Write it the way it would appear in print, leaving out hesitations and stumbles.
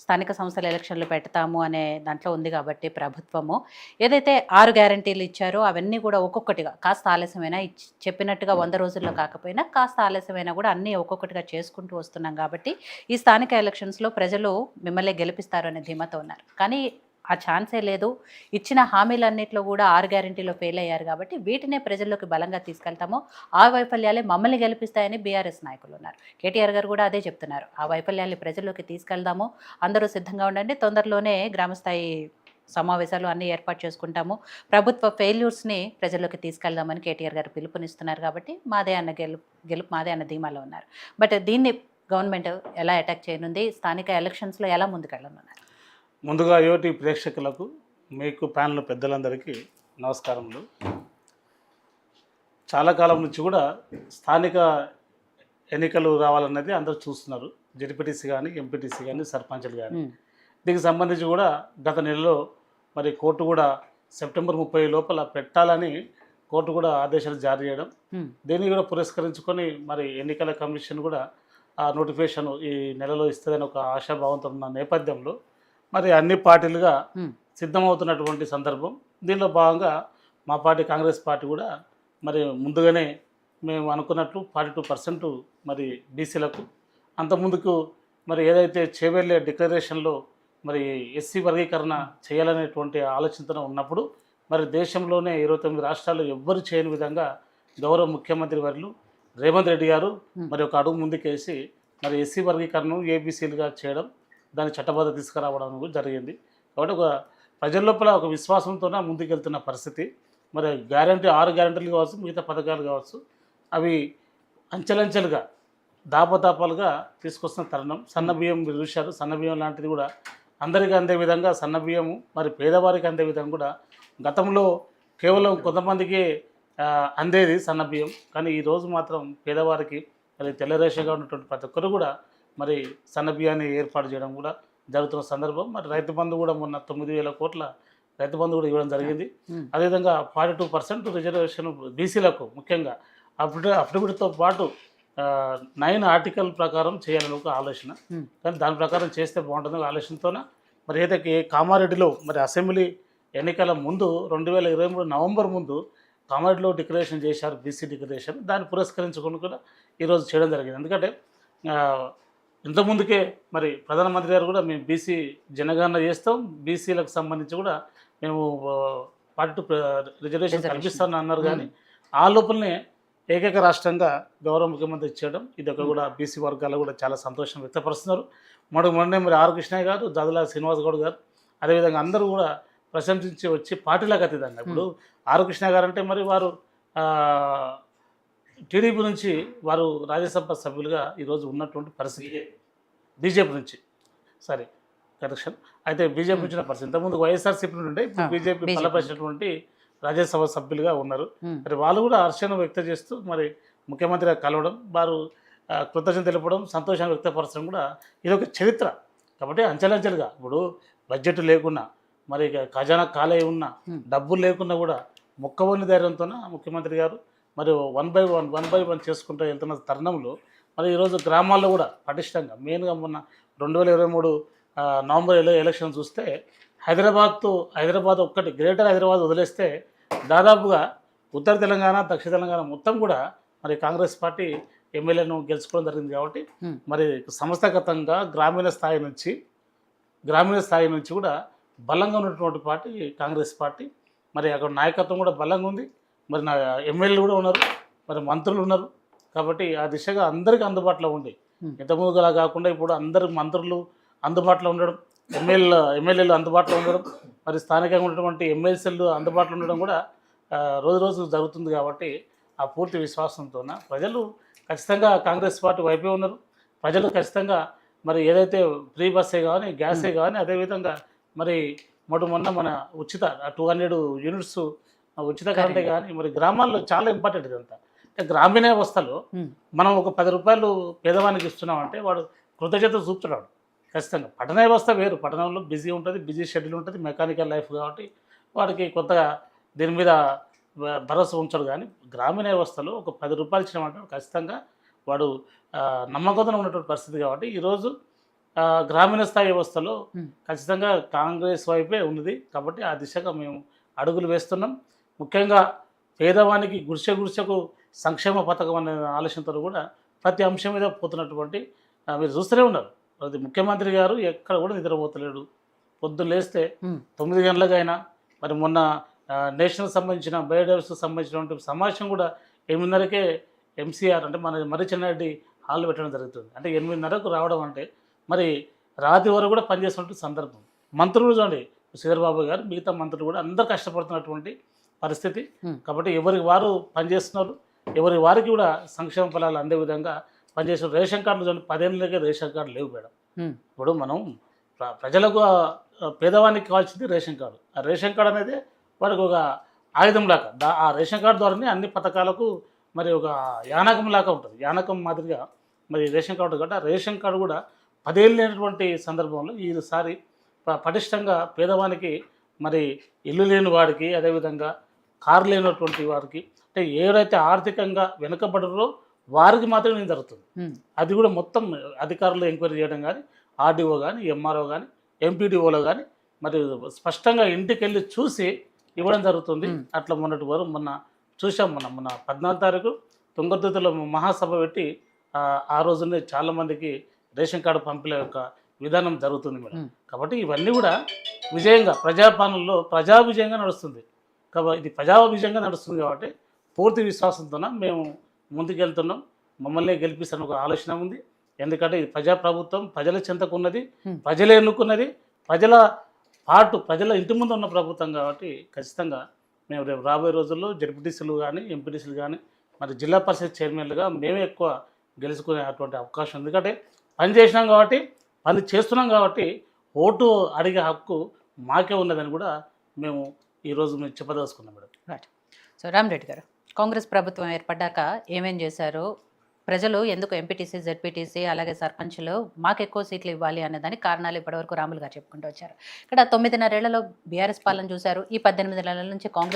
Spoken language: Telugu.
స్థానిక సంస్థల ఎలక్షన్లు పెడతాము అనే దాంట్లో ఉంది కాబట్టి ప్రభుత్వము ఏదైతే 6 గ్యారంటీలు ఇచ్చారో అవన్నీ కూడా ఒక్కొక్కటిగా కాస్త ఆలస్యమైనా చెప్పినట్టుగా 100 రోజుల్లో కాకపోయినా కాస్త ఆలస్యమైనా కూడా అన్నీ ఒక్కొక్కటిగా చేసుకుంటూ వస్తున్నాం కాబట్టి ఈ స్థానిక ఎలక్షన్స్‌లో ప్రజలు మిమ్మల్ని గెలిపిస్తారు అనే ధీమాతో ఉన్నారు. కానీ ఆ ఛాన్సే లేదు. ఇచ్చిన హామీలన్నిట్లో కూడా 6 గ్యారంటీలో ఫెయిల్ అయ్యారు కాబట్టి వీటినే ప్రజల్లోకి బలంగా తీసుకెళ్తాము. ఆ వైఫల్యాలే మమ్మల్ని గెలిపిస్తాయని బీఆర్ఎస్ నాయకులున్నారు. కేటీఆర్ గారు కూడా అదే చెప్తున్నారు. ఆ వైఫల్యాల్ని ప్రజల్లోకి తీసుకెళ్దాము. అందరూ సిద్ధంగా ఉండండి. తొందరలోనే గ్రామస్థాయి సమావేశాలు అన్నీ ఏర్పాటు చేసుకుంటాము. ప్రభుత్వ ఫెయిల్యూర్స్‌ని ప్రజల్లోకి తీసుకెళ్దామని కేటీఆర్ గారు పిలుపునిస్తున్నారు కాబట్టి మాదే అన్న గెలుపు మాదే అన్న ధీమాలో ఉన్నారు. బట్ దీన్ని గవర్నమెంట్ ఎలా అటాక్ చేయనుంది? స్థానిక ఎలక్షన్స్‌లో ఎలా ముందుకెళ్ళనున్నారు? ముందుగా యువటి ప్రేక్షకులకు మీకు ప్యానల్ పెద్దలందరికీ నమస్కారములు. చాలా కాలం నుంచి కూడా స్థానిక ఎన్నికలు రావాలన్నది అందరూ చూస్తున్నారు. జెడ్పీటీసీ కానీ, ఎంపీటీసీ కానీ, సర్పంచులు కానీ. దీనికి సంబంధించి కూడా గత నెలలో మరి కోర్టు కూడా సెప్టెంబర్ 30 లోపల పెట్టాలని కోర్టు కూడా ఆదేశాలు జారీ చేయడం, దీన్ని కూడా పురస్కరించుకొని మరి ఎన్నికల కమిషన్ కూడా ఆ నోటిఫికేషన్ ఈ నెలలో ఇస్తుందని ఒక ఆశాభావంతో ఉన్న నేపథ్యంలో మరి అన్ని పార్టీలుగా సిద్ధమవుతున్నటువంటి సందర్భం. దీనిలో భాగంగా మా పార్టీ కాంగ్రెస్ పార్టీ కూడా మరి ముందుగానే మేము అనుకున్నట్లు 42% మరి బీసీలకు అంతకుముందుకు మరి ఏదైతే చేవెళ్ళే డిక్లరేషన్లో మరి ఎస్సీ వర్గీకరణ చేయాలనేటువంటి ఆలోచనతో ఉన్నప్పుడు మరి దేశంలోనే 29 రాష్ట్రాలు ఎవ్వరు చేయని విధంగా గౌరవ ముఖ్యమంత్రి వర్యులు రేవంత్ రెడ్డి గారు మరి ఒక అడుగు ముందుకేసి మరి ఎస్సీ వర్గీకరణను ఏబీసీలుగా చేయడం, దాన్ని చట్టబద్ధ తీసుకురావడం జరిగింది. కాబట్టి ఒక ప్రజల లోపల ఒక విశ్వాసంతోనే ముందుకెళ్తున్న పరిస్థితి. మరి 6 గ్యారంటీలు కావచ్చు, మిగతా పథకాలు కావచ్చు, అవి అంచెలంచెలుగా దాపదాపాలుగా తీసుకొస్తున్న తరుణం. సన్నబియ్యం మీరు చూశారు. సన్నబియ్యం లాంటిది కూడా అందరికీ అందే విధంగా సన్నబియ్యము మరి పేదవారికి అందే విధంగా కూడా గతంలో కేవలం కొంతమందికి అందేది సన్నబియ్యం. కానీ ఈరోజు మాత్రం పేదవారికి మరి తెల్లరేషగా ఉన్నటువంటి ప్రతి ఒక్కరు కూడా మరి సన్నబియ్యాన్ని ఏర్పాటు చేయడం కూడా జరుగుతున్న సందర్భం. మరి రైతు బంధు కూడా మొన్న 9,000 కోట్ల రైతు బంధు కూడా ఇవ్వడం జరిగింది. అదేవిధంగా 42% రిజర్వేషన్ బీసీలకు ముఖ్యంగా అఫిడవిట్తో పాటు 9 ఆర్టికల్ ప్రకారం చేయాలని ఒక ఆలోచన. కానీ దాని ప్రకారం చేస్తే బాగుంటుంది ఆలోచనతోన మరి ఏదైతే కామారెడ్డిలో మరి అసెంబ్లీ ఎన్నికల ముందు 2023 నవంబర్ ముందు కామారెడ్డిలో డిక్లరేషన్ చేశారు, బీసీ డిక్లరేషన్. దాన్ని పురస్కరించుకుని కూడా ఈరోజు చేయడం జరిగింది. ఎందుకంటే ఇంతకుముందుకే మరి ప్రధానమంత్రి గారు కూడా మేము బీసీ జనగణన చేస్తాం, బీసీలకు సంబంధించి కూడా మేము 42 రిజర్వేషన్ కల్పిస్తామని అన్నారు. కానీ ఆ లోపలనే ఏకైక రాష్ట్రంగా గౌరవ ముఖ్యమంత్రి ఇచ్చేయడం, ఇది ఒక కూడా బీసీ వర్గాలు కూడా చాలా సంతోషం వ్యక్తపరుస్తున్నారు. మొన్నే మరి ఆర్ కృష్ణయ్య గారు, దాదుల శ్రీనివాస్ గౌడ్ గారు, అదేవిధంగా అందరూ కూడా ప్రశంసించి వచ్చి పార్టీలకు అతీతంగా ఇప్పుడు ఆర్ కృష్ణ గారు అంటే మరి వారు టీడీపీ నుంచి వారు రాజ్యసభ సభ్యులుగా ఈరోజు ఉన్నటువంటి పరిస్థితి. బీజేపీ నుంచి సరే కరెక్షన్ అయితే బీజేపీ వచ్చిన పరిస్థితి. ఇంతకుముందు వైఎస్ఆర్సీపీ నుండి ఉండే, ఇప్పుడు బీజేపీ బలపరిచినటువంటి రాజ్యసభ సభ్యులుగా ఉన్నారు. మరి వాళ్ళు కూడా హర్షను వ్యక్తం చేస్తూ మరి ముఖ్యమంత్రి కలవడం, వారు కృతజ్ఞత తెలపడం, సంతోషాన్ని వ్యక్తపరచడం కూడా ఇది ఒక చరిత్ర. కాబట్టి అంచెలంచెలుగా ఇప్పుడు బడ్జెట్ లేకున్నా మరి ఖజానా ఖాళీ ఉన్నా డబ్బులు లేకున్నా కూడా మొక్కవోని ధైర్యంతో ముఖ్యమంత్రి గారు మరి 1 by 1 చేసుకుంటూ వెళ్తున్న తరుణంలో మరి ఈరోజు గ్రామాల్లో కూడా పటిష్టంగా మెయిన్గా మొన్న 2023 నవంబర్ ఎలక్షన్ చూస్తే హైదరాబాద్ ఒక్కటి గ్రేటర్ హైదరాబాద్ వదిలేస్తే దాదాపుగా ఉత్తర తెలంగాణ, దక్షిణ తెలంగాణ మొత్తం కూడా మరి కాంగ్రెస్ పార్టీ ఎమ్మెల్యేను గెలుచుకోవడం జరిగింది. కాబట్టి మరి సంస్థాగతంగా గ్రామీణ స్థాయి నుంచి కూడా బలంగా ఉన్నటువంటి పార్టీ కాంగ్రెస్ పార్టీ. మరి అక్కడ నాయకత్వం కూడా బలంగా ఉంది. మరి నా ఎమ్మెల్యేలు కూడా ఉన్నారు, మరి మంత్రులు ఉన్నారు. కాబట్టి ఆ దిశగా అందరికీ అందుబాటులో ఉంది. ఇంతకుముందులా కాకుండా ఇప్పుడు అందరు మంత్రులు అందుబాటులో ఉండడం, ఎమ్మెల్యేలు అందుబాటులో ఉండడం, మరి స్థానికంగా ఉన్నటువంటి ఎమ్మెల్సీలు అందుబాటులో ఉండడం కూడా రోజు జరుగుతుంది. కాబట్టి ఆ పూర్తి విశ్వాసంతో ప్రజలు ఖచ్చితంగా కాంగ్రెస్ పార్టీ వైపే ఉన్నారు. ప్రజలు ఖచ్చితంగా మరి ఏదైతే ఫ్రీ బస్సే కానీ, గ్యాసే కానీ, అదేవిధంగా మరి మొన్న మన ఉచిత 200 యూనిట్స్ ఉచిత కరెంటే కానీ మరి గ్రామాల్లో చాలా ఇంపార్టెంట్. ఇదంతా గ్రామీణ వ్యవస్థలో మనం ఒక 10 రూపాయలు పేదవానికి ఇస్తున్నామంటే వాడు కృతజ్ఞత చూపుతున్నాడు ఖచ్చితంగా. పట్టణ వ్యవస్థ వేరు, పట్టణంలో బిజీ ఉంటుంది, బిజీ షెడ్యూల్ ఉంటుంది, మెకానికల్ లైఫ్ కాబట్టి వాడికి కొత్తగా దీని మీద భరోసా ఉంచడు. కానీ గ్రామీణ వ్యవస్థలో ఒక 10 రూపాయలు ఇచ్చినామంటే ఖచ్చితంగా వాడు నమ్మకంతో ఉన్నటువంటి పరిస్థితి. కాబట్టి ఈరోజు గ్రామీణ స్థాయి వ్యవస్థలో ఉమ్, ఖచ్చితంగా కాంగ్రెస్ వైపే ఉన్నది. కాబట్టి ఆ దిశగా మేము అడుగులు వేస్తున్నాం. ముఖ్యంగా పేదవానికి గుడిసె గుడిసెకు సంక్షేమ పథకం అనే ఆలోచనతో కూడా ప్రతి అంశం మీద పోతున్నటువంటి మీరు చూస్తూనే ఉన్నారు. ప్రతి ముఖ్యమంత్రి గారు ఎక్కడ కూడా నిద్రపోతలేడు. పొద్దున్న లేస్తే ఉమ్, 9 గంటలకైనా మరి మొన్న నేషనల్ సంబంధించిన బయోడైవర్సిటీకి సంబంధించినటువంటి సమావేశం కూడా 8:30కే ఎంసీఆర్ అంటే మన మర్రి చెన్నారెడ్డి హాల్ పెట్టడం జరుగుతుంది. అంటే 8:30కు రావడం అంటే మరి రాత్రి వరకు కూడా పనిచేస్తున్నటువంటి సందర్భం. మంత్రులు చూడండి, శ్రీధర్బాబు గారు మిగతా మంత్రులు కూడా అందరూ కష్టపడుతున్నటువంటి పరిస్థితి. ఉమ్, కాబట్టి ఎవరికి వారు పనిచేస్తున్నారు. ఎవరి వారికి కూడా సంక్షేమ ఫలాలు అందే విధంగా పనిచేస్తున్నారు. రేషన్ కార్డులు చూడండి, 10 ఏళ్ళకే రేషన్ కార్డు లేవు మేడం. ఉమ్, ఇప్పుడు మనం ప్రజలకు పేదవానికి కావాల్సింది రేషన్ కార్డు. ఆ రేషన్ కార్డు అనేది వాడికి ఒక ఆయుధం లాగా ఆ రేషన్ కార్డు ద్వారానే అన్ని పథకాలకు మరి ఒక యానకం లాగా ఉంటుంది. యానకం మాదిరిగా మరి రేషన్ కార్డు కాబట్టి ఆ రేషన్ కార్డు కూడా 10 ఏళ్ళు లేనటువంటి సందర్భంలో ఈసారి పటిష్టంగా పేదవానికి మరి ఇల్లు లేని వాడికి, అదేవిధంగా కారు లేనటువంటి వారికి, అంటే ఎవరైతే ఆర్థికంగా వెనుకబడరో వారికి మాత్రమే నేను జరుగుతుంది. ఉమ్, అది కూడా మొత్తం అధికారులు ఎంక్వైరీ చేయడం కానీ, ఆర్డీఓ కానీ, ఎంఆర్ఓ కానీ, ఎంపీడీఓలో కానీ మరి స్పష్టంగా ఇంటికి వెళ్ళి చూసి ఇవ్వడం జరుగుతుంది. అట్లా మొన్న చూసాం. మొన్న 14 తారీఖు తుంగతుర్తిలో మహాసభ పెట్టి ఆ రోజునే చాలామందికి రేషన్ కార్డు పంపిణీ యొక్క విధానం జరుగుతుంది మేడం. కాబట్టి ఇవన్నీ కూడా విజయంగా ప్రజాపాలనలో ప్రజా విజయంగా నడుస్తుంది. కాబట్టి ఇది ప్రజా విజయంగా నడుస్తుంది కాబట్టి పూర్తి విశ్వాసంతో మేము ముందుకెళ్తున్నాం. మమ్మల్ని గెలిపిస్తాను ఒక ఆలోచన ఉంది. ఎందుకంటే ఇది ప్రజాప్రభుత్వం, ప్రజల చెంతకు ఉన్నది, ప్రజలే ఎన్నుకున్నది, ప్రజల ఇంటి ముందు ఉన్న ప్రభుత్వం. కాబట్టి ఖచ్చితంగా మేము రేపు రాబోయే రోజుల్లో జడ్పీటీసీలు కానీ, ఎంపీటీసీలు కానీ, మరి జిల్లా పరిషత్ చైర్మన్లుగా మేమే ఎక్కువ గెలుచుకునే అటువంటి అవకాశం ఉంది. ఎందుకంటే పని చేసినాం కాబట్టి, పని చేస్తున్నాం కాబట్టి ఓటు అడిగే హక్కు మాకే ఉన్నదని కూడా మేము ఈరోజు మేము చెప్పదలుచుకున్నాం మేడం. రైట్. సో రామరెడ్డి గారు, కాంగ్రెస్ ప్రభుత్వం ఏర్పడ్డాక ఏమేం చేశారు, ప్రజలు ఎందుకు ఎంపీటీసీ, జెడ్పీటీసీ అలాగే సర్పంచ్లు మాకు ఎక్కువ సీట్లు ఇవ్వాలి అనే దానికి కారణాలు ఇప్పటివరకు రాములు గారు చెప్పుకుంటూ వచ్చారు. ఇక్కడ 9.5 ఏళ్లలో బీఆర్ఎస్ పాలన చూశారు. ఈ 18 నెలల నుంచి కాంగ్రెస్